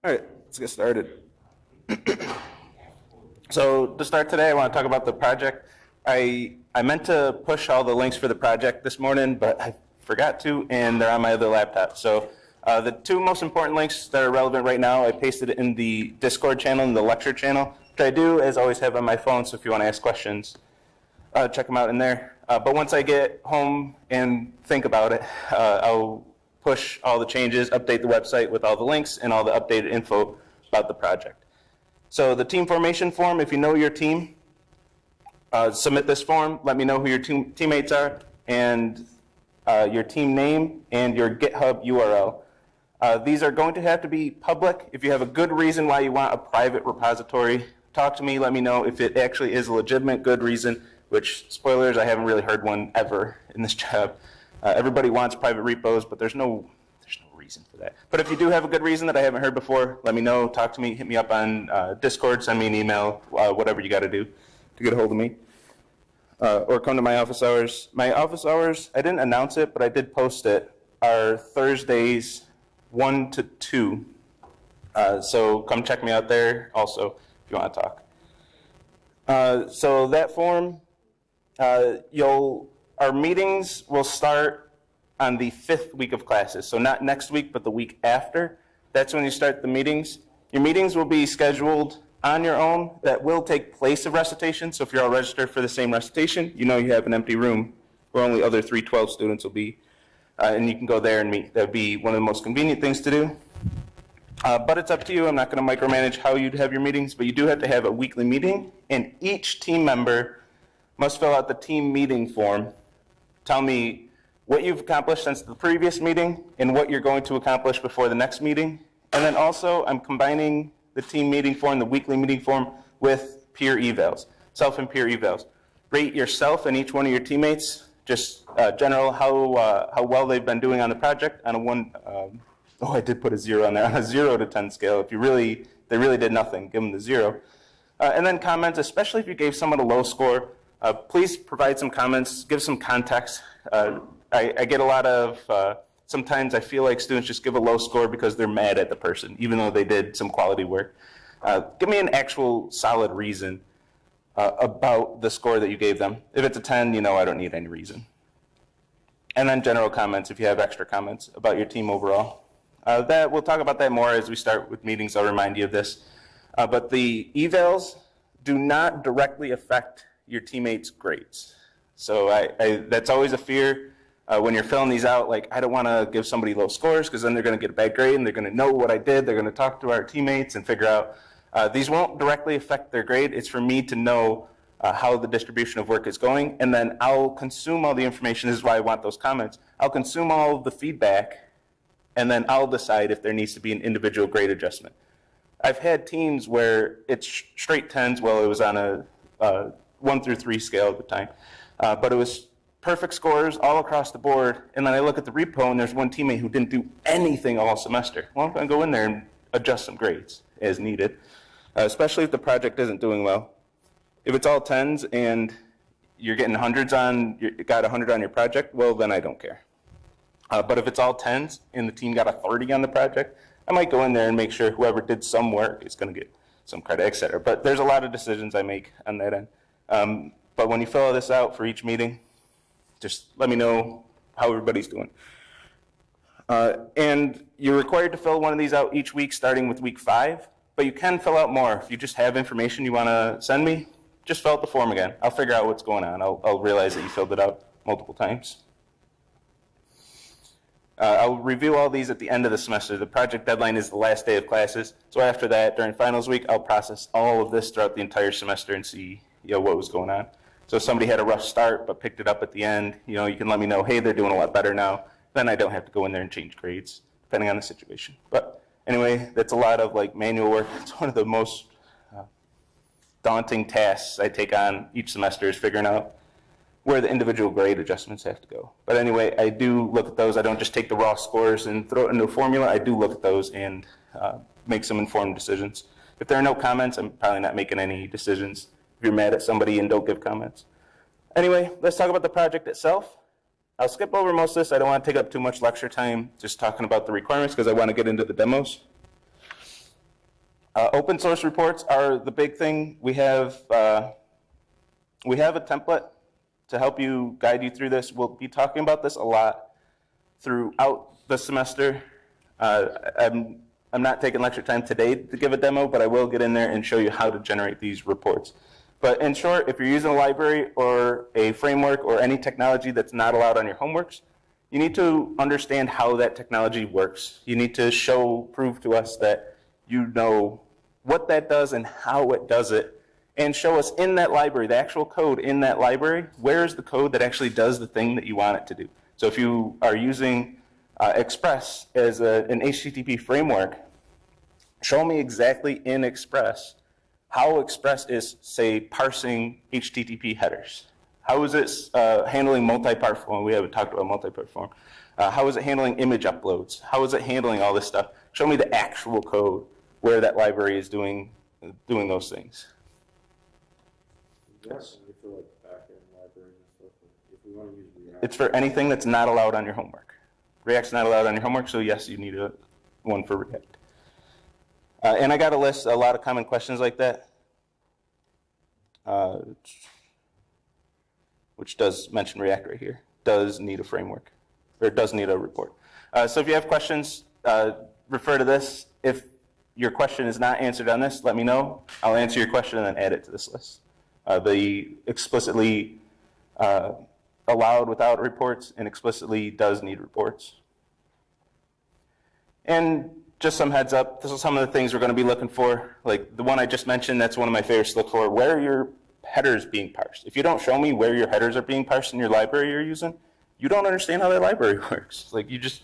All right, let's get started. So to start today, I want to talk about the project. I meant to push all the links for the project this morning, but I forgot to, and they're on my other laptop. So the two most important links that are relevant right now, I pasted it in the Discord channel and the lecture channel, which I do, as always, have on my phone, so if you want to ask questions, check them out in there. But once I get home and think about it, I'll push all the changes, update the website with all the links and all the updated info about the project. So the team formation form, if you know your team, submit this form. Let me know who your teammates are and your team name and your GitHub URL. These are going to have to be public. If you have a good reason why you want a private repository, talk to me, let me know if it actually is a legitimate good reason, which, spoilers, I haven't really heard one ever in this job. Everybody wants private repos, but there's no reason for that. But if you do have a good reason that I haven't heard before, let me know, talk to me, hit me up on Discord, send me an email, whatever you got to do to get a hold of me. Or come to my office hours. My office hours, I didn't announce it, but I did post it, are Thursdays 1 to 2. So come check me out there also if you want to talk. So that form, our meetings will start on the 5th week of classes. So not next week, but the week after. That's when you start the meetings. Your meetings will be scheduled on your own. That will take place of recitation. So if you're all registered for the same recitation, you know you have an empty room where only other 312 students will be. And you can go there and meet. That would be one of the most convenient things to do. But it's up to you. I'm not going to micromanage how you'd have your meetings, but you do have to have a weekly meeting. And each team member must fill out the team meeting form. Tell me what you've accomplished since the previous meeting and what you're going to accomplish before the next meeting. And then also, I'm combining the team meeting form, the weekly meeting form, with peer evals, self and peer evals. Rate yourself and each one of your teammates, just general how well they've been doing on the project on a one, I did put a 0 on there, on a 0 to 10 scale. If they really did nothing, give them the 0. And then comments, especially if you gave someone a low score, please provide some comments, give some context. I get a lot of, sometimes I feel like students just give a low score because they're mad at the person, even though they did some quality work. Give me an actual solid reason about the score that you gave them. If it's a 10, you know I don't need any reason. And then general comments, if you have extra comments about your team overall. We'll talk about that more as we start with meetings. I'll remind you of this. But the evals do not directly affect your teammates' grades. So that's always a fear when you're filling these out. Like, I don't want to give somebody low scores because then they're going to get a bad grade and they're going to know what I did. They're going to talk to our teammates and figure out. These won't directly affect their grade. It's for me to know how the distribution of work is going, and then I'll consume all the information. This is why I want those comments. I'll consume all of the feedback, and then I'll decide if there needs to be an individual grade adjustment. I've had teams where it's straight 10s. Well, it was on a 1 through 3 scale at the time, but it was perfect scores all across the board. And then I look at the repo, and there's one teammate who didn't do anything all semester. Well, I'm going to go in there and adjust some grades as needed, especially if the project isn't doing well. If it's all 10s and you're getting hundreds you got 100 on your project, well, then I don't care. But if it's all 10s and the team got a 30 on the project, I might go in there and make sure whoever did some work is going to get some credit, et cetera. But there's a lot of decisions I make on that end. But when you fill this out for each meeting, just let me know how everybody's doing. And you're required to fill one of these out each week, starting with week 5. But you can fill out more. If you just have information you want to send me, just fill out the form again. I'll figure out what's going on. I'll realize that you filled it out multiple times. I'll review all these at the end of the semester. The project deadline is the last day of classes. So after that, during finals week, I'll process all of this throughout the entire semester and see what was going on. So if somebody had a rough start but picked it up at the end, you can let me know, hey, they're doing a lot better now. Then I don't have to go in there and change grades, depending on the situation. But anyway, that's a lot of manual work. It's one of the most daunting tasks I take on each semester, is figuring out where the individual grade adjustments have to go. But anyway, I do look at those. I don't just take the raw scores and throw it into a formula. I do look at those and make some informed decisions. If there are no comments, I'm probably not making any decisions. If you're mad at somebody and don't give comments. Anyway, let's talk about the project itself. I'll skip over most of this. I don't want to take up too much lecture time just talking about the requirements because I want to get into the demos. Open source reports are the big thing. We have a template to help you, guide you through this. We'll be talking about this a lot throughout the semester. I'm not taking lecture time today to give a demo, but I will get in there and show you how to generate these reports. But in short, if you're using a library or a framework or any technology that's not allowed on your homeworks, you need to understand how that technology works. You need to prove to us that you know what that does and how it does it, and show us in that library, the actual code in that library, where's the code that actually does the thing that you want it to do. So if you are using Express as an HTTP framework, show me exactly in Express how Express is, say, parsing HTTP headers. How is it handling multi-part form? We haven't talked about multi-part form. How is it handling image uploads? How is it handling all this stuff? Show me the actual code where that library is doing those things. Yes, for like back-end libraries and stuff. If we want to use React. It's for anything that's not allowed on your homework. React's not allowed on your homework, so yes, you need one for React. And I got a list, a lot of common questions like that, which does mention React right here. Does need a framework, or does need a report. So if you have questions, refer to this. If your question is not answered on this, let me know. I'll answer your question and then add it to this list. The explicitly allowed without reports and explicitly does need reports. And just some heads up, this is some of the things we're going to be looking for. Like the one I just mentioned, that's one of my favorites to look for. Where are your headers being parsed? If you don't show me where your headers are being parsed in your library you're using, you don't understand how that library works. Like you just,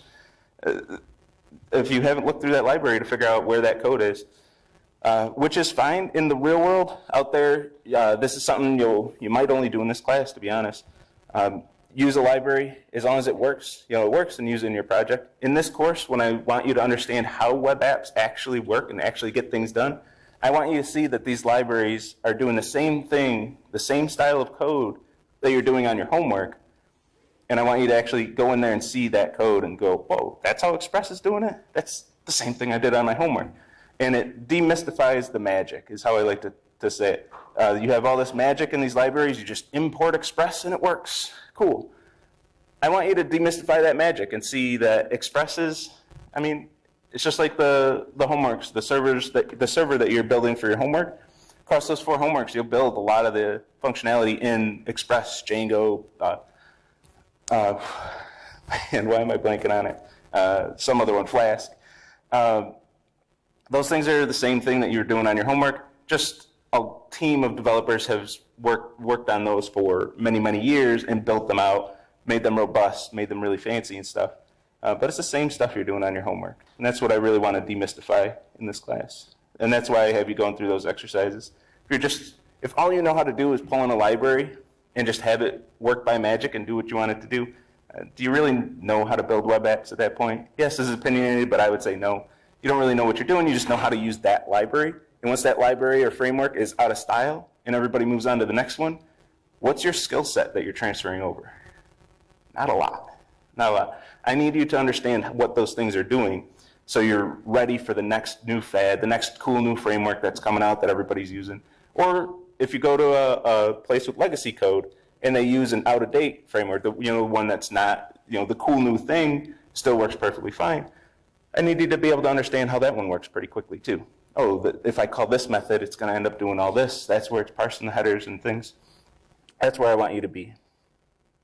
if you haven't looked through that library to figure out where that code is, which is fine in the real world out there. This is something you might only do in this class, to be honest. Use a library as long as it works. It works, and use it in your project. In this course, when I want you to understand how web apps actually work and actually get things done, I want you to see that these libraries are doing the same thing, the same style of code that you're doing on your homework. And I want you to actually go in there and see that code and go, whoa, that's how Express is doing it? That's the same thing I did on my homework. And it demystifies the magic, is how I like to say it. You have all this magic in these libraries. You just import Express and it works. Cool. I want you to demystify that magic and see that Express is, it's just like the homeworks, the server that you're building for your homework. Across those 4 homeworks, you'll build a lot of the functionality in Express, Django, and why am I blanking on it? Some other one, Flask. Those things are the same thing that you're doing on your homework. Just a team of developers has worked on those for many, many years and built them out, made them robust, made them really fancy and stuff. But it's the same stuff you're doing on your homework. And that's what I really want to demystify in this class. And that's why I have you going through those exercises. If all you know how to do is pull in a library and just have it work by magic and do what you want it to do you really know how to build web apps at that point? Yes, this is opinionated, but I would say no. You don't really know what you're doing. You just know how to use that library. And once that library or framework is out of style and everybody moves on to the next one, what's your skill set that you're transferring over? Not a lot. Not a lot. I need you to understand what those things are doing so you're ready for the next new fad, the next cool new framework that's coming out that everybody's using. Or if you go to a place with legacy code and they use an out-of-date framework, one that's not, the cool new thing still works perfectly fine. I need you to be able to understand how that one works pretty quickly too. Oh, if I call this method, it's going to end up doing all this. That's where it's parsing the headers and things. That's where I want you to be.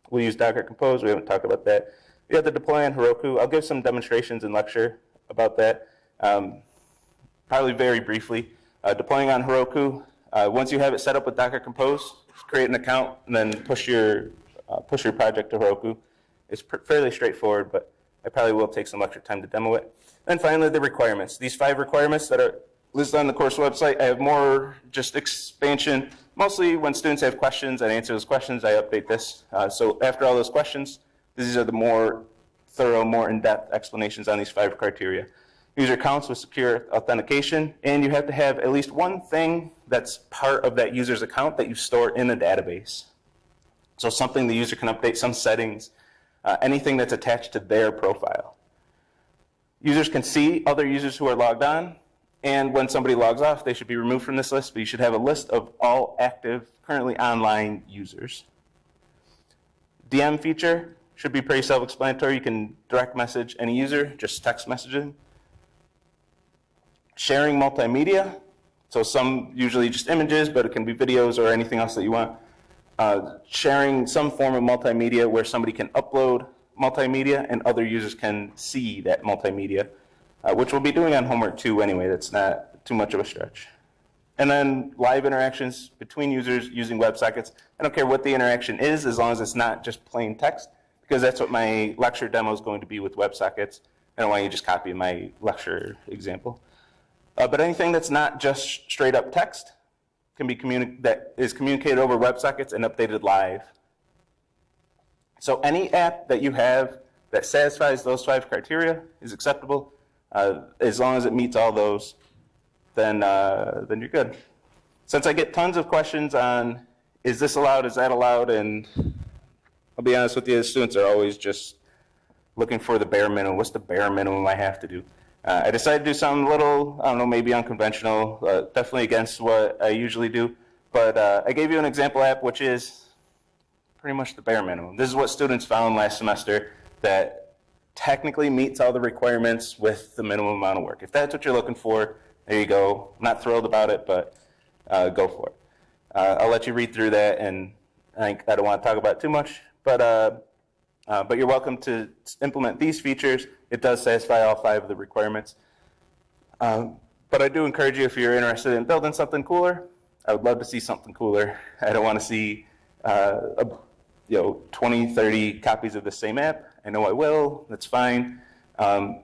We'll use Docker Compose. We haven't talked about that. You have to deploy on Heroku. I'll give some demonstrations in lecture about that, probably very briefly. Deploying on Heroku. Once you have it set up with Docker Compose, just create an account and then push your project to Heroku. It's fairly straightforward, but I probably will take some lecture time to demo it. And finally, the requirements. These 5 requirements that are listed on the course website. I have more just expansion. Mostly when students have questions, I answer those questions. I update this. So after all those questions, these are the more thorough, more in-depth explanations on these 5 criteria. User accounts with secure authentication, and you have to have at least one thing that's part of that user's account that you store in a database. So something the user can update, some settings, anything that's attached to their profile. Users can see other users who are logged on, And when somebody logs off, they should be removed from this list, but you should have a list of all active, currently online users. DM feature should be pretty self-explanatory. You can direct message any user, just text messaging. Sharing multimedia, so some usually just images, but it can be videos or anything else that you want. Sharing some form of multimedia where somebody can upload multimedia and other users can see that multimedia, which we'll be doing on homework 2 anyway. That's not too much of a stretch. And then live interactions between users using WebSockets. I don't care what the interaction is as long as it's not just plain text, because that's what my lecture demo is going to be with WebSockets. I don't want you to just copy my lecture example. But anything that's not just straight up text can be that is communicated over WebSockets and updated live. So any app that you have that satisfies those 5 criteria is acceptable. As long as it meets all those, then you're good. Since I get tons of questions on, is this allowed, is that allowed, and I'll be honest with you, the students are always just looking for the bare minimum. What's the bare minimum I have to do? I decided to do something a little, I don't know, maybe unconventional, definitely against what I usually do. But I gave you an example app, which is pretty much the bare minimum. This is what students found last semester that technically meets all the requirements with the minimum amount of work. If that's what you're looking for, there you go. I'm not thrilled about it, but go for it. I'll let you read through that, and I don't want to talk about it too much, but you're welcome to implement these features. It does satisfy all 5 of the requirements. But I do encourage you, if you're interested in building something cooler, I would love to see something cooler. I don't want to see 20, 30 copies of the same app. I know I will. That's fine. And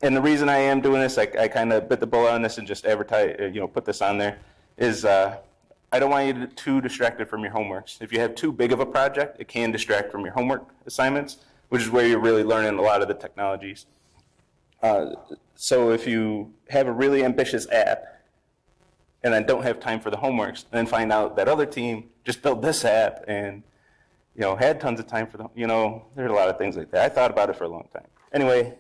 the reason I am doing this, I kind of bit the bullet on this and just advertise, put this on there, is I don't want you to get too distracted from your homeworks. If you have too big of a project, it can distract from your homework assignments, which is where you're really learning a lot of the technologies. So if you have a really ambitious app and then don't have time for the homeworks, and then find out that other team just built this app and had tons of time for the, there's a lot of things like that. I thought about it for a long time. Anyway,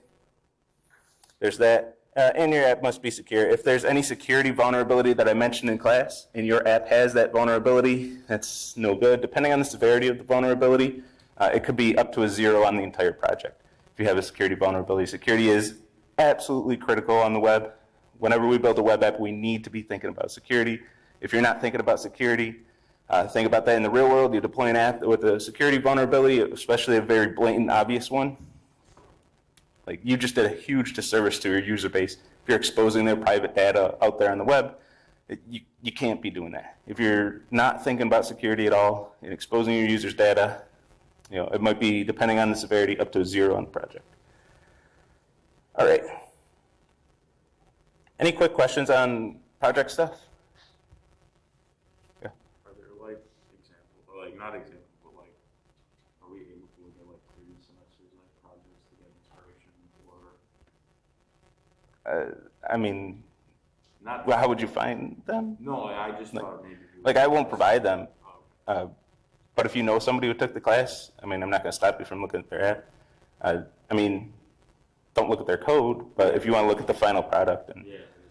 there's that. And your app must be secure. If there's any security vulnerability that I mentioned in class, and your app has that vulnerability, that's no good. Depending on the severity of the vulnerability, it could be up to a 0 on the entire project if you have a security vulnerability. Security is absolutely critical on the web. Whenever we build a web app, we need to be thinking about security. If you're not thinking about security, think about that in the real world. You deploy an app with a security vulnerability, especially a very blatant, obvious one. Like, you just did a huge disservice to your user base. If you're exposing their private data out there on the web, you can't be doing that. If you're not thinking about security at all and exposing your users' data, it might be, depending on the severity, up to a 0 on the project. All right. Any quick questions on project stuff? Yeah. Are there examples, or not examples, but are we able to look at previous semesters projects to get inspiration or? Well, how would you find them? No, I just thought maybe. I won't provide them. But if you know somebody who took the class, I'm not going to stop you from looking at their app. Don't look at their code, but if you want to look at the final product and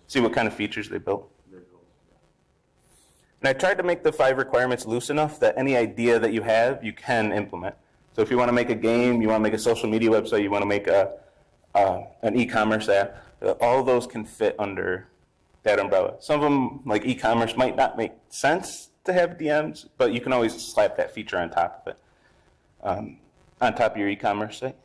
see what kind of features they built. And I tried to make the 5 requirements loose enough that any idea that you have, you can implement. So if you want to make a game, you want to make a social media website, you want to make an e-commerce app, all of those can fit under that umbrella. Some of them, like e-commerce, might not make sense to have DMs, but you can always slap that feature on top of it, on top of your e-commerce site.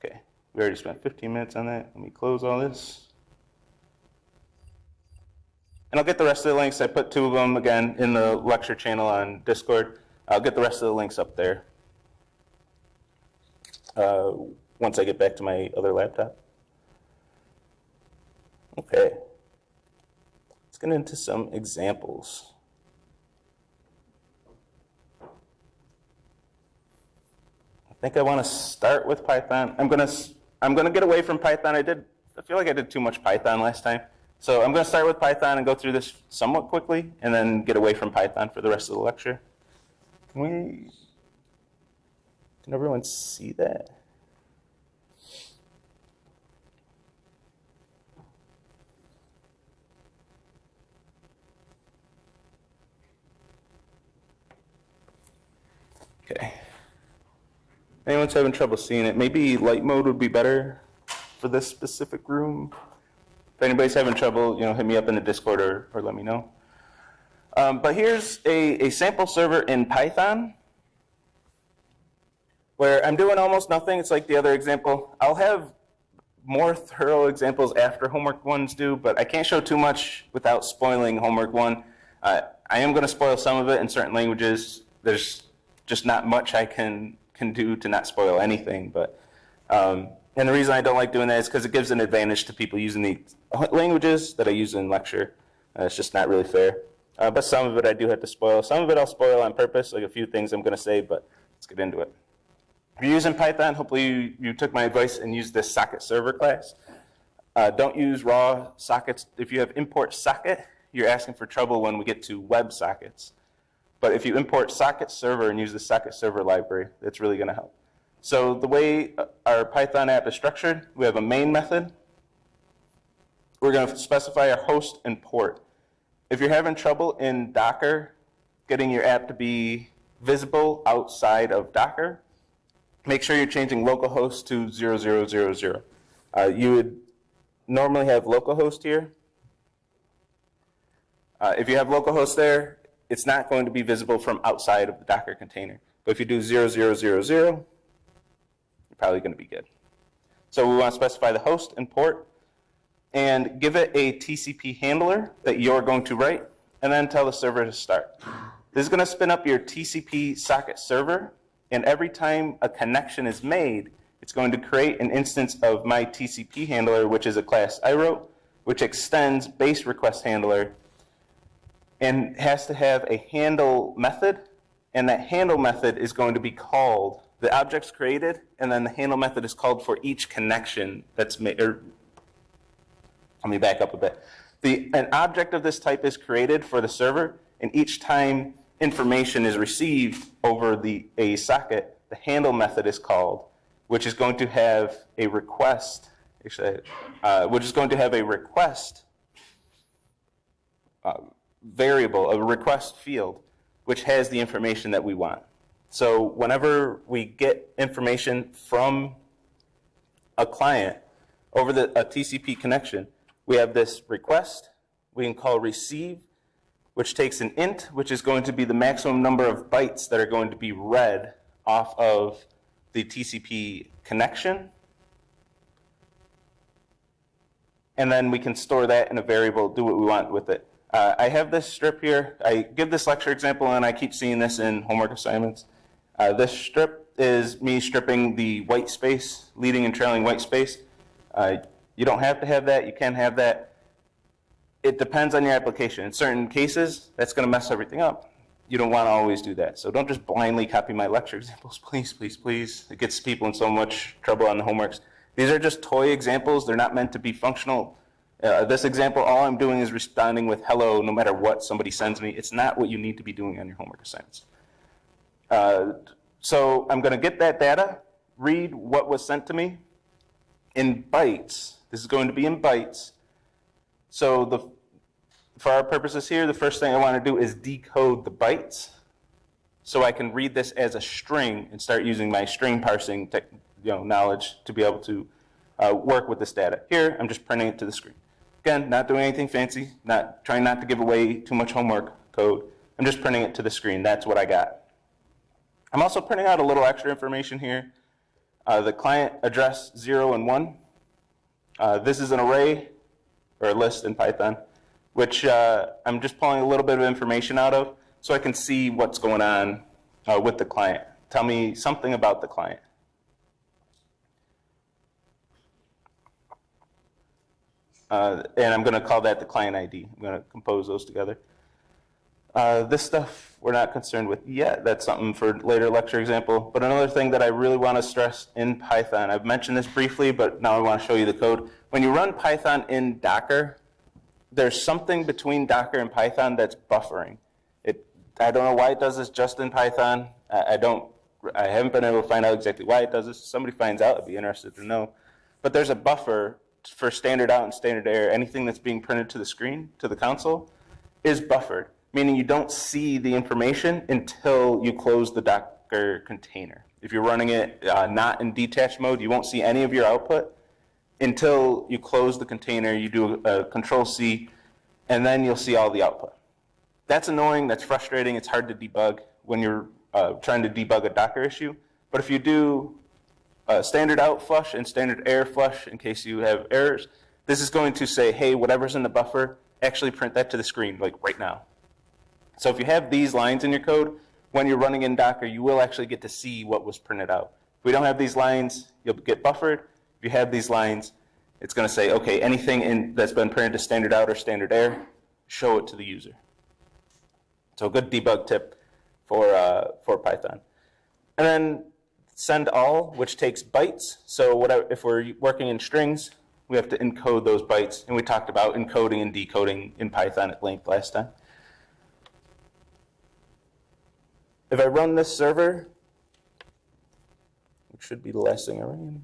Okay, we already spent 15 minutes on that. Let me close all this. And I'll get the rest of the links. I put 2 of them, again, in the lecture channel on Discord. I'll get the rest of the links up there once I get back to my other laptop. Okay. Let's get into some examples. I think I want to start with Python. I'm gonna get away from Python. I feel like I did too much Python last time. So I'm going to start with Python and go through this somewhat quickly, and then get away from Python for the rest of the lecture. Can we Can everyone see that? Okay. Anyone's having trouble seeing it? Maybe light mode would be better for this specific room. If anybody's having trouble, hit me up in the Discord or let me know. But here's a sample server in Python where I'm doing almost nothing. It's like the other example. I'll have more thorough examples after homework ones do, but I can't show too much without spoiling homework one. I am going to spoil some of it in certain languages. There's just not much I can do to not spoil anything. But and the reason I don't like doing that is because it gives an advantage to people using the languages that I use in lecture. It's just not really fair. But some of it I do have to spoil. Some of it I'll spoil on purpose, like a few things I'm going to say, but let's get into it. If you're using Python, hopefully you took my advice and used this socket server class. Don't use raw sockets. If you have import socket, you're asking for trouble when we get to web sockets. But if you import socket server and use the socket server library, that's really going to help. So the way our Python app is structured, we have a main method. We're going to specify a host and port. If you're having trouble in Docker getting your app to be visible outside of Docker, make sure you're changing localhost to 0000. You would normally have localhost here. If you have localhost there, it's not going to be visible from outside of the Docker container. But if you do 0000, you're probably going to be good. So we want to specify the host and port and give it a TCP handler that you're going to write, and then tell the server to start. This is going to spin up your TCP socket server, and every time a connection is made, it's going to create an instance of my TCP handler, which is a class I wrote, which extends base request handler, and has to have a handle method, and that handle method is going to be called, the object's created, and then the handle method is called for each connection that's made. Let me back up a bit. An object of this type is created for the server, and each time information is received over a socket, the handle method is called, which is going to have a request, variable, a request field, which has the information that we want. So whenever we get information from a client over a TCP connection, we have this request, we can call receive, which takes an int, which is going to be the maximum number of bytes that are going to be read off of the TCP connection. And then we can store that in a variable, do what we want with it. I have this strip here. I give this lecture example, and I keep seeing this in homework assignments. This strip is me stripping the white space, leading and trailing white space. You don't have to have that. You can have that. It depends on your application. In certain cases, that's going to mess everything up. You don't want to always do that. So don't just blindly copy my lecture examples, please, please, please. It gets people in so much trouble on the homeworks. These are just toy examples. They're not meant to be functional. This example, all I'm doing is responding with hello no matter what somebody sends me. It's not what you need to be doing on your homework assignments. So I'm going to get that data, read what was sent to me in bytes. This is going to be in bytes. So for our purposes here, the first thing I want to do is decode the bytes so I can read this as a string and start using my string parsing knowledge to be able to work with this data. Here, I'm just printing it to the screen. Again, not doing anything fancy, trying not to give away too much homework code. I'm just printing it to the screen. That's what I got. I'm also printing out a little extra information here. The client address 0 and 1. This is an array, or a list in Python, which I'm just pulling a little bit of information out of so I can see what's going on with the client. Tell me something about the client. And I'm going to call that the client ID. I'm going to compose those together. This stuff we're not concerned with yet. That's something for later lecture example. But another thing that I really want to stress in Python, I've mentioned this briefly, but now I want to show you the code. When you run Python in Docker, there's something between Docker and Python that's buffering. I don't know why it does this just in Python. I don't I haven't been able to find out exactly why it does this. If somebody finds out, I'd be interested to know. But there's a buffer for standard out and standard error. Anything that's being printed to the screen, to the console, is buffered, meaning you don't see the information until you close the Docker container. If you're running it not in detached mode, you won't see any of your output until you close the container, you do a Control-C, and then you'll see all the output. That's annoying, that's frustrating, it's hard to debug when you're trying to debug a Docker issue. But if you do standard out flush and standard error flush in case you have errors, this is going to say, hey, whatever's in the buffer, actually print that to the screen, like right now. So if you have these lines in your code, when you're running in Docker, you will actually get to see what was printed out. If we don't have these lines, you'll get buffered. If you have these lines, it's going to say, okay, anything that's been printed to standard out or standard error, show it to the user. So a good debug tip for Python. And then send all, which takes bytes. So if we're working in strings, we have to encode those bytes. And we talked about encoding and decoding in Python at length last time. If I run this server, which should be the last thing I ran,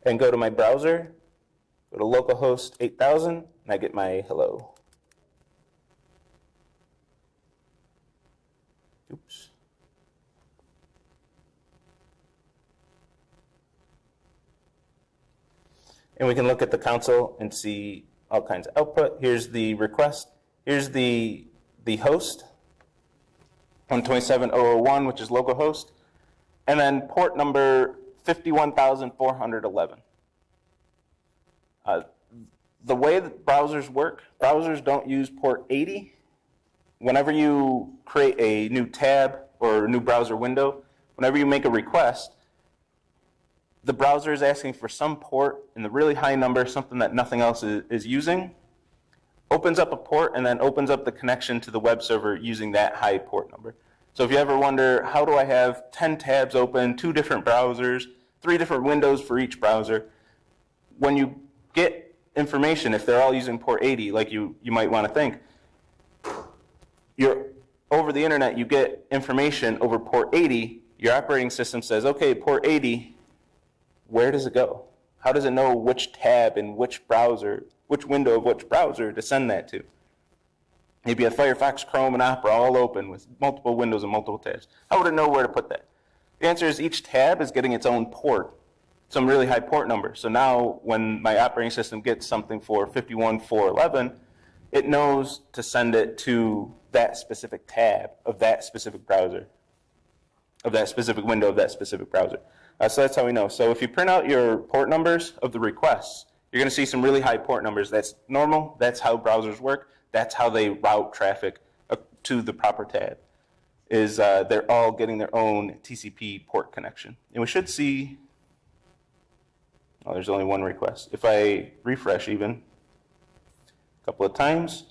and go to my browser, go to localhost 8000, and I get my hello. Oops. And we can look at the console and see all kinds of output. Here's the request. Here's the host, 127.0.0.1, which is localhost. And then port number 51,411. The way that browsers work, browsers don't use port 80. Whenever you create a new tab or a new browser window, whenever you make a request, the browser is asking for some port in the really high number, something that nothing else is using, opens up a port, and then opens up the connection to the web server using that high port number. So if you ever wonder, how do I have 10 tabs open, 2 different browsers, 3 different windows for each browser? When you get information, if they're all using port 80, like you might want to think, over the internet, you get information over port 80, your operating system says, okay, port 80, where does it go? How does it know which tab in which browser, which window of which browser to send that to? Maybe you have Firefox, Chrome, and Opera all open with multiple windows and multiple tabs. How would it know where to put that? The answer is each tab is getting its own port, some really high port number. So now when my operating system gets something for 51.411, it knows to send it to that specific tab of that specific browser, of that specific window of that specific browser. So that's how we know. So if you print out your port numbers of the requests, you're going to see some really high port numbers. That's normal. That's how browsers work. That's how they route traffic to the proper tab, is they're all getting their own TCP port connection. And we should see, oh, there's only one request. If I refresh even a couple of times,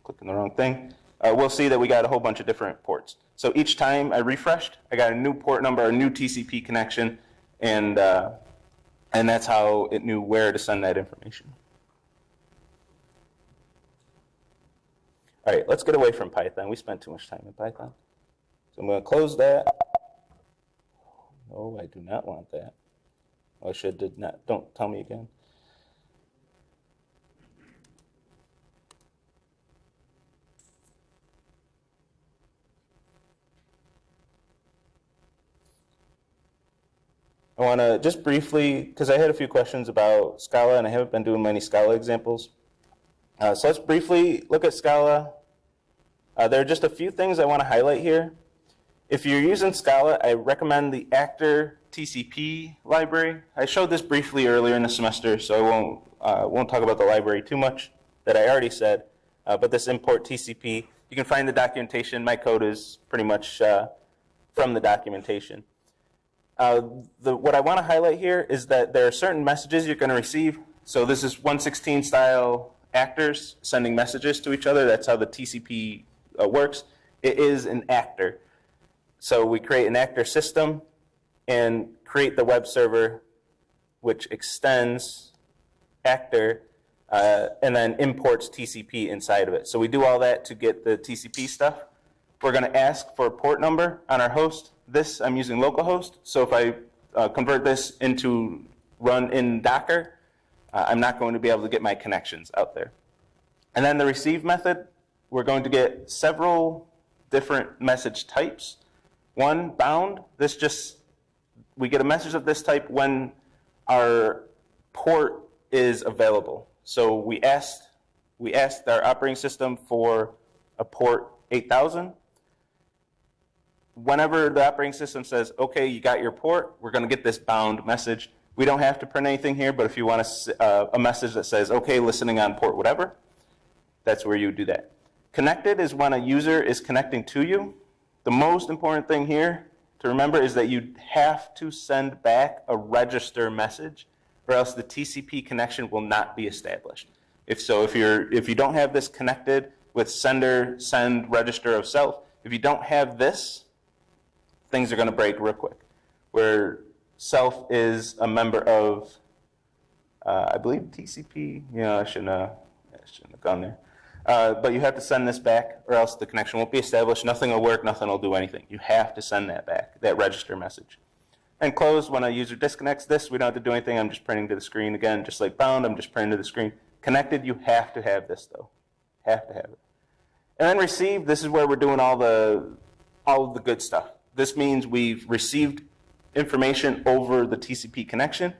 clicking the wrong thing, we'll see that we got a whole bunch of different ports. So each time I refreshed, I got a new port number, a new TCP connection, and that's how it knew where to send that information. All right, let's get away from Python. We spent too much time in Python. So I'm going to close that. No, I do not want that. Oh, I should did not. Don't tell me again. I want to just briefly, because I had a few questions about Scala, and I haven't been doing many Scala examples. So let's briefly look at Scala. There are just a few things I want to highlight here. If you're using Scala, I recommend the actor TCP library. I showed this briefly earlier in the semester, so I won't talk about the library too much that I already said. But this import TCP, you can find the documentation. My code is pretty much from the documentation. What I want to highlight here is that there are certain messages you're going to receive. So this is 116 style actors sending messages to each other. That's how the TCP works. It is an actor. So we create an actor system and create the web server, which extends actor and then imports TCP inside of it. So we do all that to get the TCP stuff. We're going to ask for a port number on our host. This, I'm using localhost. So if I convert this into run in Docker, I'm not going to be able to get my connections out there. And then the receive method, we're going to get several different message types. One, bound. This just, we get a message of this type when our port is available. So we asked our operating system for a port 8000. Whenever the operating system says, okay, you got your port, we're going to get this bound message. We don't have to print anything here, but if you want a message that says, okay, listening on port whatever, that's where you would do that. Connected is when a user is connecting to you. The most important thing here to remember is that you have to send back a register message, or else the TCP connection will not be established. If you don't have this connected with sender, send, register of self, if you don't have this, things are going to break real quick. Where self is a member of, I believe TCP. Yeah, I shouldn't have gone there. But you have to send this back, or else the connection won't be established. Nothing will work. Nothing will do anything. You have to send that back, that register message. And close, when a user disconnects this, we don't have to do anything. I'm just printing to the screen again, just like bound. I'm just printing to the screen. Connected, you have to have this though. Have to have it. And then receive. This is where we're doing all of the good stuff. This means we've received information over the TCP connection,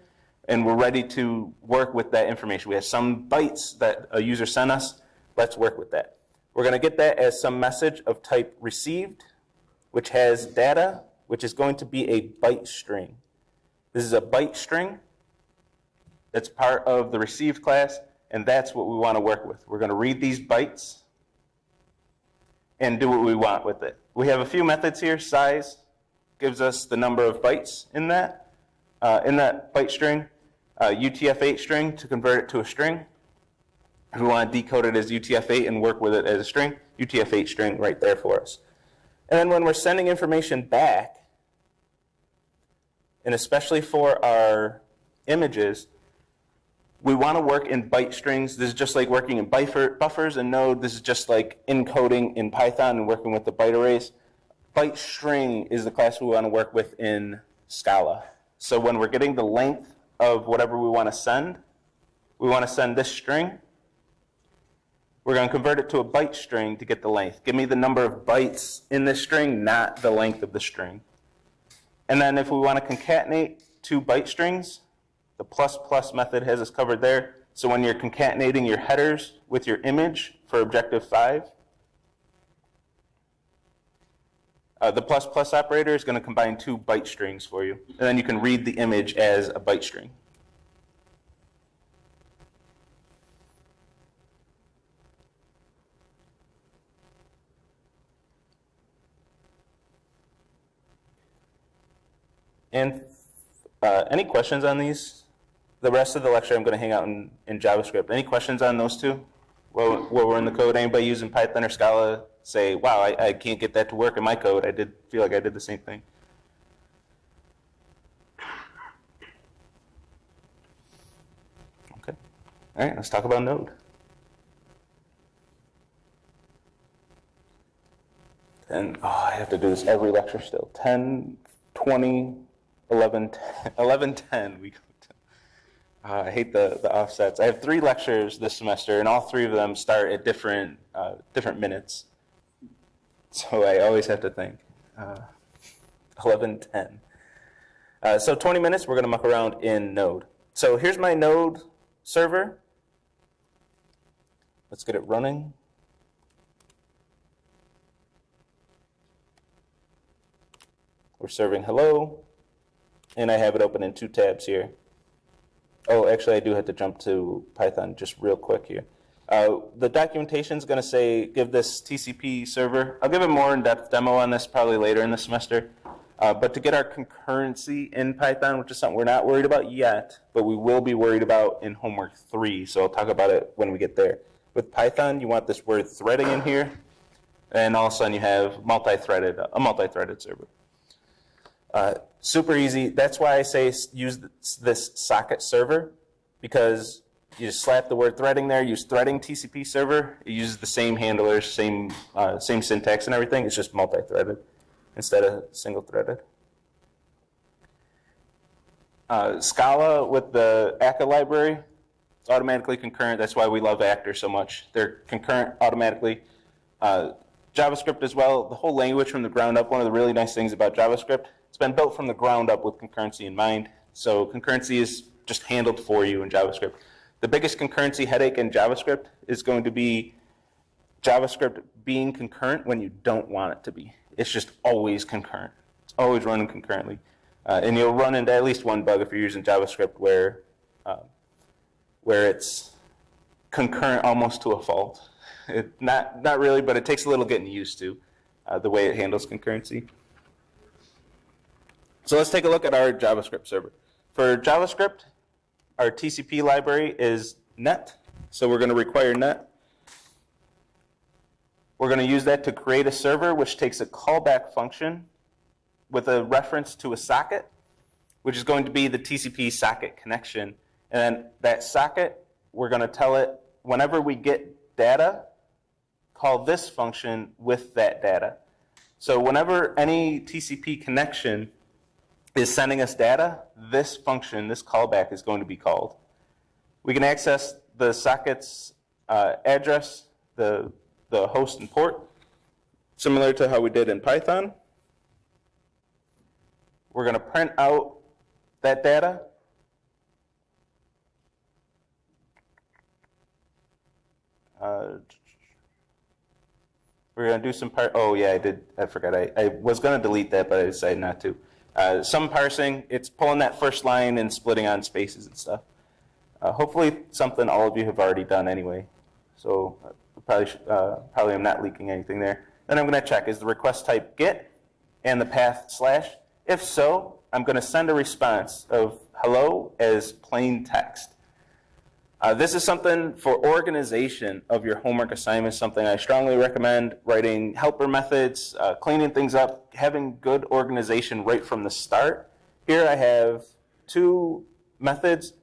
and we're ready to work with that information. We have some bytes that a user sent us. Let's work with that. We're going to get that as some message of type received, which has data, which is going to be a byte string. This is a byte string that's part of the received class, and that's what we want to work with. We're going to read these bytes and do what we want with it. We have a few methods here. Size gives us the number of bytes in that byte string. UTF-8 string to convert it to a string. If we want to decode it as UTF-8 and work with it as a string, UTF-8 string right there for us. And then when we're sending information back, and especially for our images, we want to work in byte strings. This is just like working in buffers in Node. This is just like encoding in Python and working with the byte arrays. Byte string is the class we want to work with in Scala. So when we're getting the length of whatever we want to send this string. We're going to convert it to a byte string to get the length. Give me the number of bytes in this string, not the length of the string. And then if we want to concatenate two byte strings, the plus plus method has us covered there. So when you're concatenating your headers with your image for Objective 5, the plus plus operator is going to combine two byte strings for you. And then you can read the image as a byte string. And any questions on these? The rest of the lecture I'm going to hang out in JavaScript. Any questions on those two? While we're in the code, anybody using Python or Scala say, wow, I can't get that to work in my code. I did feel like I did the same thing. Okay. All right, let's talk about Node. And I have to do this every lecture still. 10, 20, 11, 10. We go to, I hate the offsets. I have 3 lectures this semester, and all 3 of them start at different minutes. So I always have to think. 11, 10. So 20 minutes, we're going to muck around in Node. So here's my Node server. Let's get it running. We're serving hello, and I have it open in 2 tabs here. Oh, actually, I do have to jump to Python just real quick here. The documentation is going to say, give this TCP server. I'll give a more in-depth demo on this probably later in the semester. But to get our concurrency in Python, which is something we're not worried about yet, but we will be worried about in homework 3, so I'll talk about it when we get there. With Python, you want this word threading in here, and all of a sudden you have a multi-threaded server. Super easy. That's why I say use this socket server, because you just slap the word threading there, use threading TCP server. It uses the same handlers, same syntax and everything. It's just multi-threaded instead of single-threaded. Scala with the akka library, it's automatically concurrent. That's why we love actor so much. They're concurrent automatically. JavaScript as well, the whole language from the ground up. One of the really nice things about JavaScript, it's been built from the ground up with concurrency in mind. So concurrency is just handled for you in JavaScript. The biggest concurrency headache in JavaScript is going to be JavaScript being concurrent when you don't want it to be. It's just always concurrent. It's always running concurrently. And you'll run into at least one bug if you're using JavaScript where it's concurrent almost to a fault. Not really, but it takes a little getting used to the way it handles concurrency. So let's take a look at our JavaScript server. For JavaScript, our TCP library is net, so we're going to require net. We're going to use that to create a server, which takes a callback function with a reference to a socket, which is going to be the TCP socket connection. And then that socket, we're going to tell it, whenever we get data, call this function with that data. So whenever any TCP connection is sending us data, this function, this callback is going to be called. We can access the socket's address, the host and port, similar to how we did in Python. We're going to print out that data. We're going to do some oh yeah, I forgot. I was going to delete that, but I decided not to. Some parsing, it's pulling that first line and splitting on spaces and stuff. Hopefully something all of you have already done anyway. So probably I'm not leaking anything there. Then I'm going to check, is the request type GET and the path /? If so, I'm going to send a response of hello as plain text. This is something for organization of your homework assignments, something I strongly recommend, writing helper methods, cleaning things up, having good organization right from the start. Here I have two methods,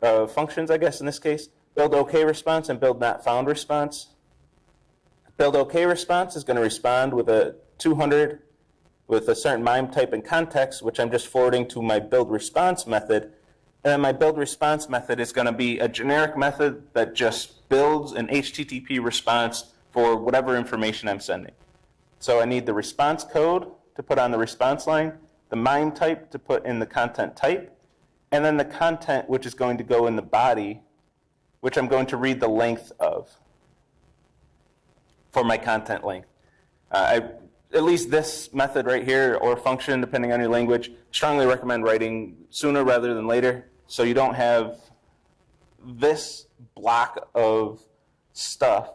functions I guess in this case, build OK response and build not found response. Build OK response is going to respond with a 200 with a certain MIME type and context, which I'm just forwarding to my build response method. And then my build response method is going to be a generic method that just builds an HTTP response for whatever information I'm sending. So I need the response code to put on the response line, the MIME type to put in the content type, and then the content which is going to go in the body, which I'm going to read the length of for my content length. At least this method right here, or function, depending on your language, strongly recommend writing sooner rather than later, so you don't have this block of stuff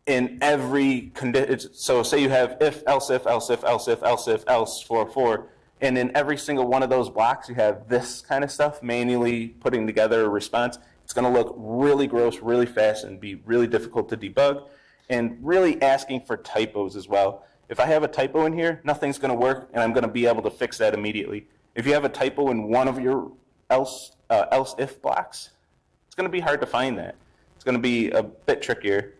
in every condition. So say you have if, else if, else if, else if, else if, else for, and in every single one of those blocks you have this kind of stuff manually putting together a response. It's going to look really gross, really fast, and be really difficult to debug, and really asking for typos as well. If I have a typo in here, nothing's going to work, and I'm going to be able to fix that immediately. If you have a typo in one of your else if blocks, it's going to be hard to find that. It's going to be a bit trickier,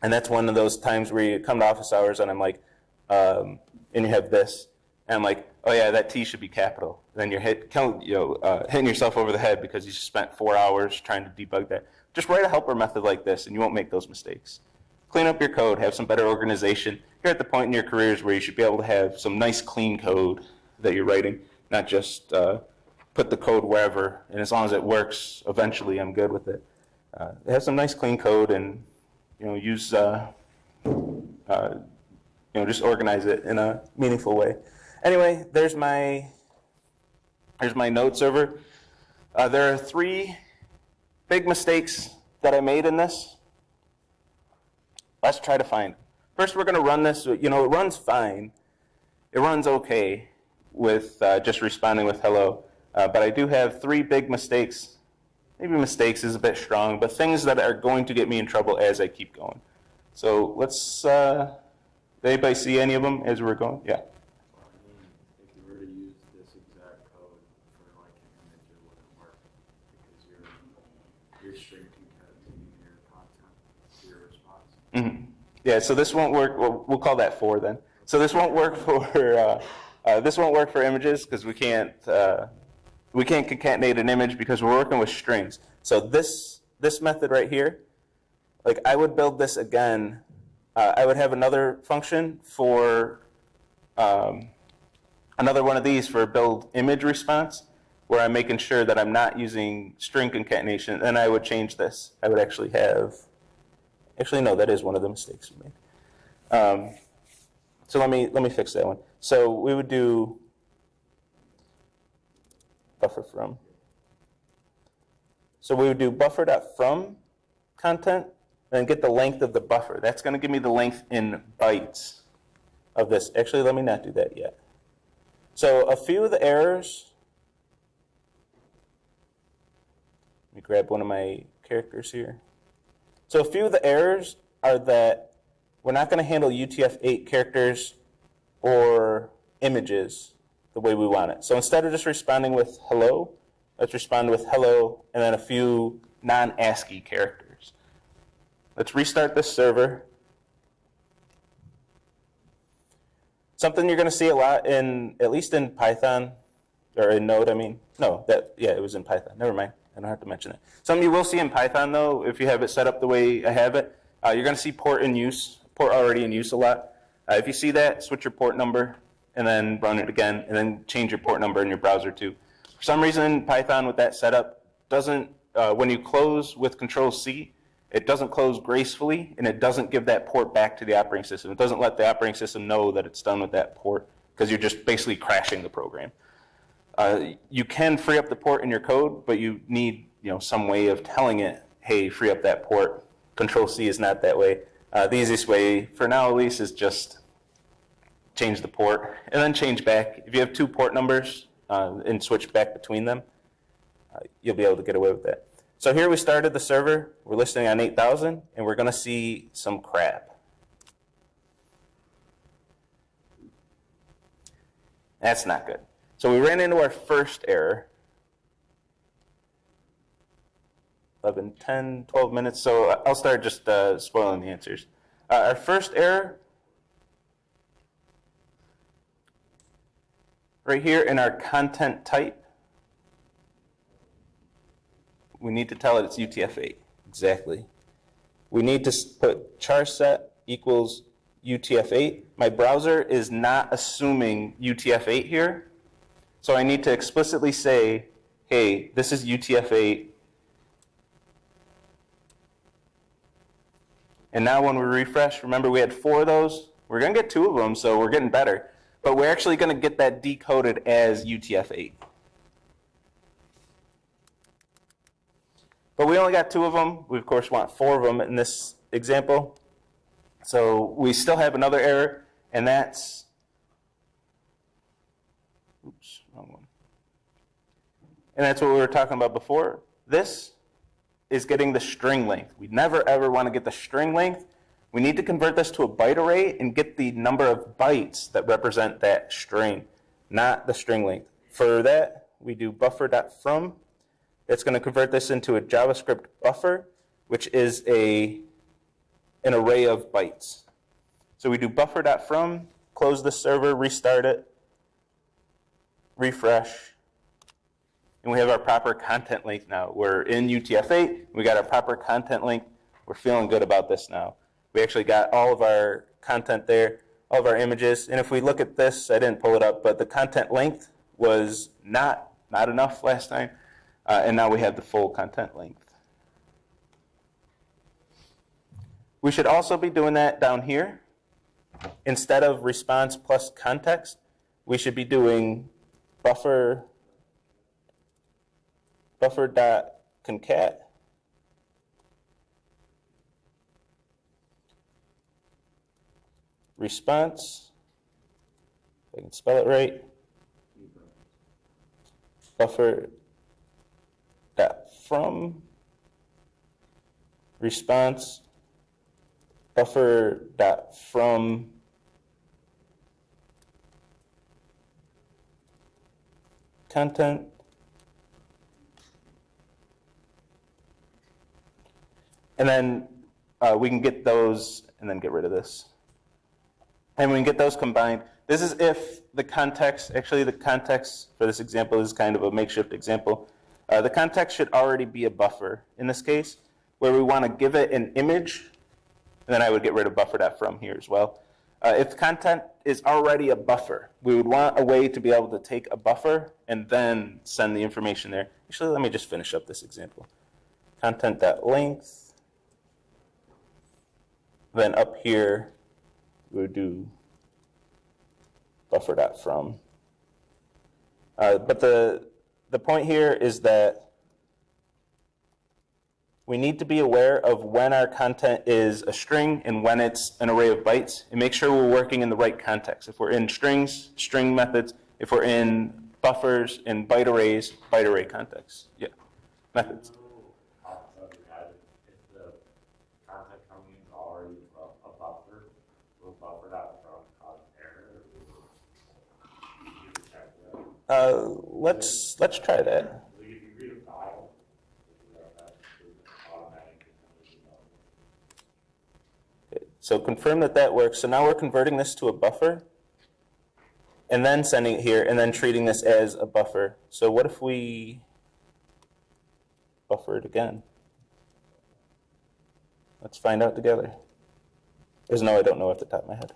and that's one of those times where you come to office hours and I'm like, and you have this, and I'm like, oh yeah, that T should be capital. And then you're hitting yourself over the head because you spent 4 hours trying to debug that. Just write a helper method like this, and you won't make those mistakes. Clean up your code, have some better organization. You're at the point in your careers where you should be able to have some nice clean code that you're writing, not just put the code wherever, and as long as it works, eventually I'm good with it. Have some nice clean code, and use just organize it in a meaningful way. Anyway, there's my Node server. There are 3 big mistakes that I made in this. Let's try to find. First, we're going to run this. It runs fine. It runs okay with just responding with hello. But I do have 3 big mistakes. Maybe mistakes is a bit strong, but things that are going to get me in trouble as I keep going. So let's, anybody see any of them as we're going? Yeah. Well, I mean, if you were to use this exact code for like an image, it wouldn't work because you're Yeah, so this won't work. Well, we'll call that 4 then. So this won't work for images because we can't concatenate an image because we're working with strings. So this method right here, like I would build this again. I would have another function for another one of these for build image response, where I'm making sure that I'm not using string concatenation. Then I would change this. I would actually have. Actually, no, that is one of the mistakes we made. So let me fix that one. So we would do buffer from. So we would do buffer.from content, and then get the length of the buffer. That's going to give me the length in bytes of this. Actually, let me not do that yet. So a few of the errors. Let me grab one of my characters here. So a few of the errors are that we're not going to handle UTF-8 characters or images the way we want it. So instead of just responding with hello, let's respond with hello and then a few non-ASCII characters. Let's restart this server. Something you're going to see a lot at least in Python, or in Node, I mean. No, it was in Python. Never mind. I don't have to mention it. Something you will see in Python, though, if you have it set up the way I have it, you're going to see port already in use a lot. If you see that, switch your port number, and then run it again, and then change your port number in your browser too. For some reason, Python with that setup doesn't, when you close with Control-C, it doesn't close gracefully, and it doesn't give that port back to the operating system. It doesn't let the operating system know that it's done with that port, because you're just basically crashing the program. You can free up the port in your code, but you need some way of telling it, hey, free up that port. Control-C is not that way. The easiest way, for now at least, is just change the port and then change back. If you have 2 port numbers and switch back between them, you'll be able to get away with that. So here we started the server. We're listening on 8,000, and we're going to see some crap. That's not good. So we ran into our first error. 11, 10, 12 minutes. So I'll start just spoiling the answers. Our first error, right here in our content type, we need to tell it it's UTF-8. Exactly. We need to put char set equals UTF-8. My browser is not assuming UTF-8 here. So I need to explicitly say, hey, this is UTF-8. And now when we refresh, remember we had 4 of those. We're going to get 2 of them, so we're getting better. But we're actually going to get that decoded as UTF-8. But we only got 2 of them. We, of course, want 4 of them in this example. So we still have another error, and that's, oops, wrong one. And that's what we were talking about before. This is getting the string length. We never, ever want to get the string length. We need to convert this to a byte array and get the number of bytes that represent that string, not the string length. For that, we do buffer.from. It's going to convert this into a JavaScript buffer, which is an array of bytes. So we do buffer.from, close the server, restart it, refresh, and we have our proper content length now. We're in UTF-8, we got our proper content length. We're feeling good about this now. We actually got all of our content there, all of our images, and if we look at this, I didn't pull it up, but the content length was not enough last time, and now we have the full content length. We should also be doing that down here. Instead of response plus context, we should be doing buffer.concat response, if I can spell it right, buffer.from response, buffer.from content, and then we can get those and then get rid of this. And we can get those combined. This is if the context, actually the context for this example is kind of a makeshift example. The context should already be a buffer in this case, where we want to give it an image, and then I would get rid of buffer.from here as well. If the content is already a buffer, we would want a way to be able to take a buffer and then send the information there. Actually, let me just finish up this example. Content.length. Then up here, we would do buffer.from. But the point here is that we need to be aware of when our content is a string and when it's an array of bytes, and make sure we're working in the right context. If we're in strings, string methods. If we're in buffers and byte arrays, byte array context. Yeah, methods. If the content coming in is already a buffer, will buffer.from cause error? You can check that. Let's try that. If you read a file, that automatically So confirm that that works. So now we're converting this to a buffer, and then sending it here, and then treating this as a buffer. So what if we buffer it again? Let's find out together. There's no, I don't know off the top of my head.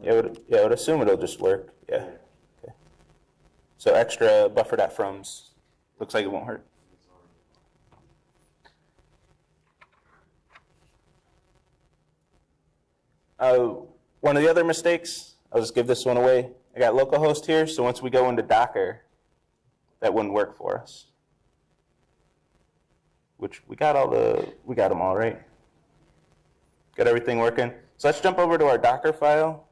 Yeah, I would assume it'll just work. Yeah. Okay. So extra buffer.froms. Looks like it won't hurt. One of the other mistakes, I'll just give this one away. I got localhost here, so once we go into Docker, that wouldn't work for us. Which we got them all right. Got everything working. So let's jump over to our Docker file.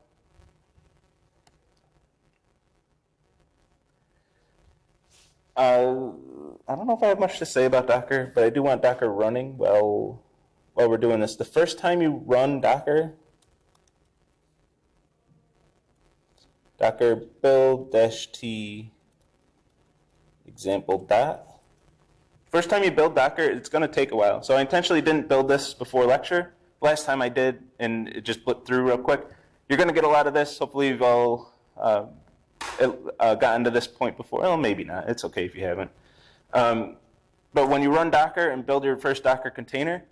I don't know if I have much to say about Docker, but I do want Docker running while we're doing this. The first time you run Docker, Docker build -t example dot. First time you build Docker, it's going to take a while. So I intentionally didn't build this before lecture. Last time I did, and it just blipped through real quick. You're going to get a lot of this. Hopefully you've all gotten to this point before. Well, maybe not. It's okay if you haven't. But when you run Docker and build your first Docker container,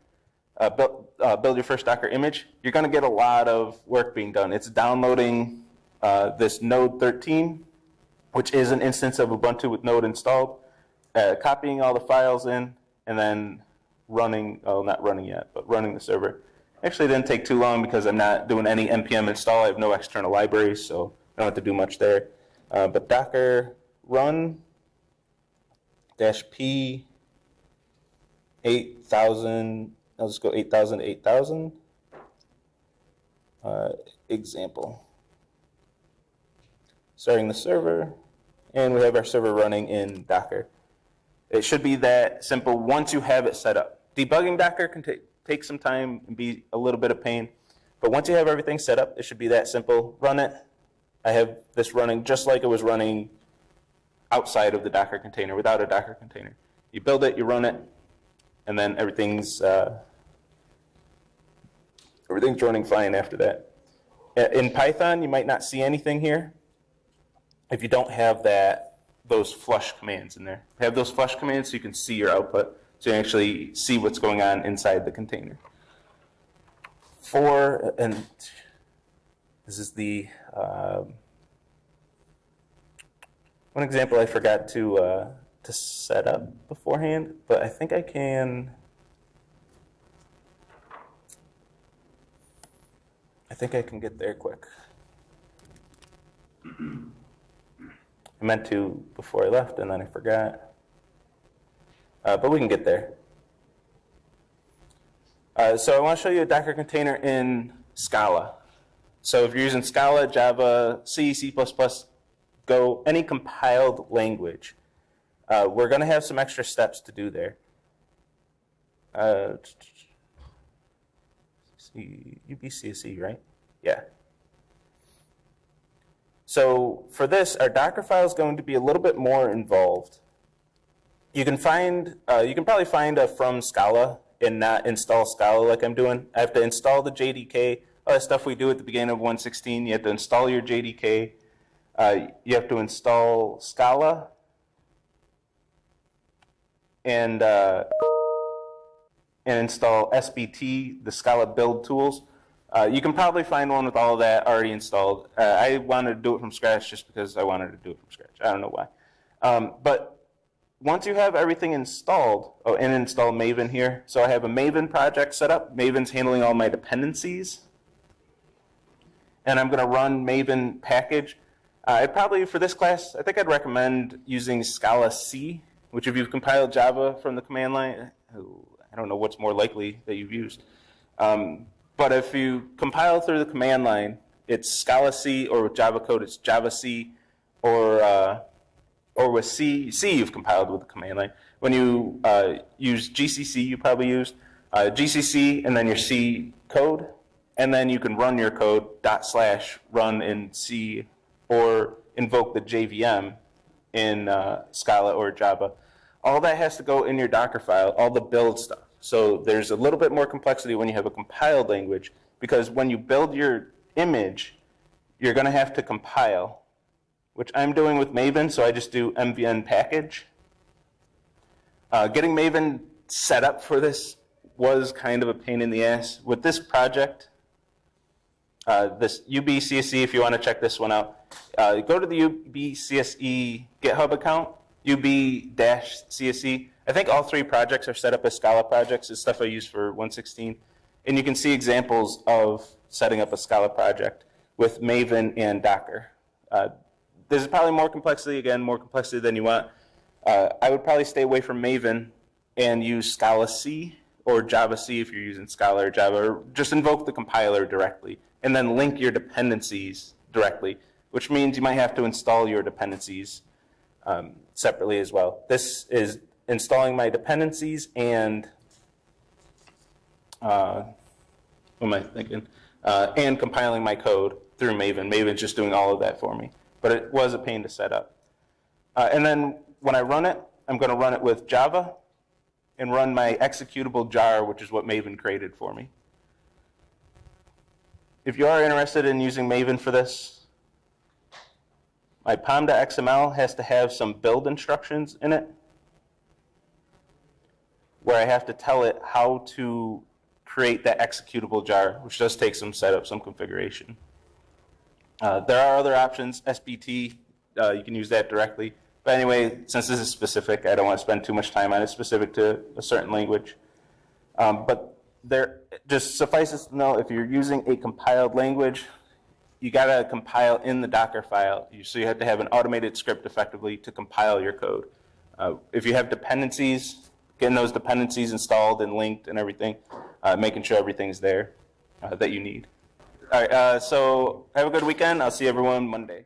build your first Docker image, you're going to get a lot of work being done. It's downloading this Node 13, which is an instance of Ubuntu with Node installed, copying all the files in, and then running, oh, not running yet, but running the server. Actually, it didn't take too long because I'm not doing any npm install. I have no external libraries, so I don't have to do much there. But Docker run -p 8000, I'll just go 8000 to 8000, example. Starting the server, and we have our server running in Docker. It should be that simple once you have it set up. Debugging Docker can take some time and be a little bit of pain, but once you have everything set up, it should be that simple. Run it. I have this running just like it was running outside of the Docker container, without a Docker container. You build it, you run it, and then everything's running fine after that. In Python, you might not see anything here if you don't have those flush commands in there. Have those flush commands so you can see your output, so you actually see what's going on inside the container. And this is the one example I forgot to set up beforehand, but I think I can. I think I can get there quick. I meant to before I left, and then I forgot. But we can get there. So I want to show you a Docker container in Scala. So if you're using Scala, Java, C, C++, Go, any compiled language, we're going to have some extra steps to do there. You be CSE, right? Yeah. So for this, our Docker file is going to be a little bit more involved. You can probably find a from Scala and not install Scala like I'm doing. I have to install the JDK, all that stuff we do at the beginning of 116. You have to install your JDK. You have to install Scala and install SBT, the Scala build tools. You can probably find one with all of that already installed. I wanted to do it from scratch just because I wanted to do it from scratch. I don't know why. But once you have everything installed, and install Maven here. So I have a Maven project set up. Maven's handling all my dependencies. And I'm going to run Maven package. For this class, I think I'd recommend using Scala C, which if you've compiled Java from the command line, I don't know what's more likely that you've used. But if you compile through the command line, it's Scala C, or with Java code, it's Java C, or with C you've compiled with the command line. When you use GCC, you probably used GCC and then your C code, and then you can run your code /run in C or invoke the JVM in Scala or Java. All that has to go in your Docker file, all the build stuff. So there's a little bit more complexity when you have a compiled language, because when you build your image, you're going to have to compile, which I'm doing with Maven, so I just do mvn package. Getting Maven set up for this was kind of a pain in the ass. With this project, this UB-CSE, if you want to check this one out, go to the UB-CSE GitHub account, UB-CSE. I think all 3 projects are set up as Scala projects. It's stuff I use for 116. And you can see examples of setting up a Scala project with Maven and Docker. There's probably more complexity than you want. I would probably stay away from Maven and use Scala C or Java C if you're using Scala or Java, or just invoke the compiler directly and then link your dependencies directly, which means you might have to install your dependencies separately as well. This is installing my dependencies and what am I thinking? And compiling my code through Maven. Maven's just doing all of that for me. But it was a pain to set up. And then when I run it, I'm going to run it with Java and run my executable jar, which is what Maven created for me. If you are interested in using Maven for this, my pom.xml has to have some build instructions in it, where I have to tell it how to create that executable jar, which does take some setup, some configuration. There are other options, SBT, you can use that directly. But anyway, since this is specific, I don't want to spend too much time on it, specific to a certain language. But there, just suffices to know, if you're using a compiled language, you got to compile in the Docker file. So you have to have an automated script effectively to compile your code. If you have dependencies, getting those dependencies installed and linked and everything, making sure everything's there that you need. All right, so have a good weekend. I'll see everyone Monday.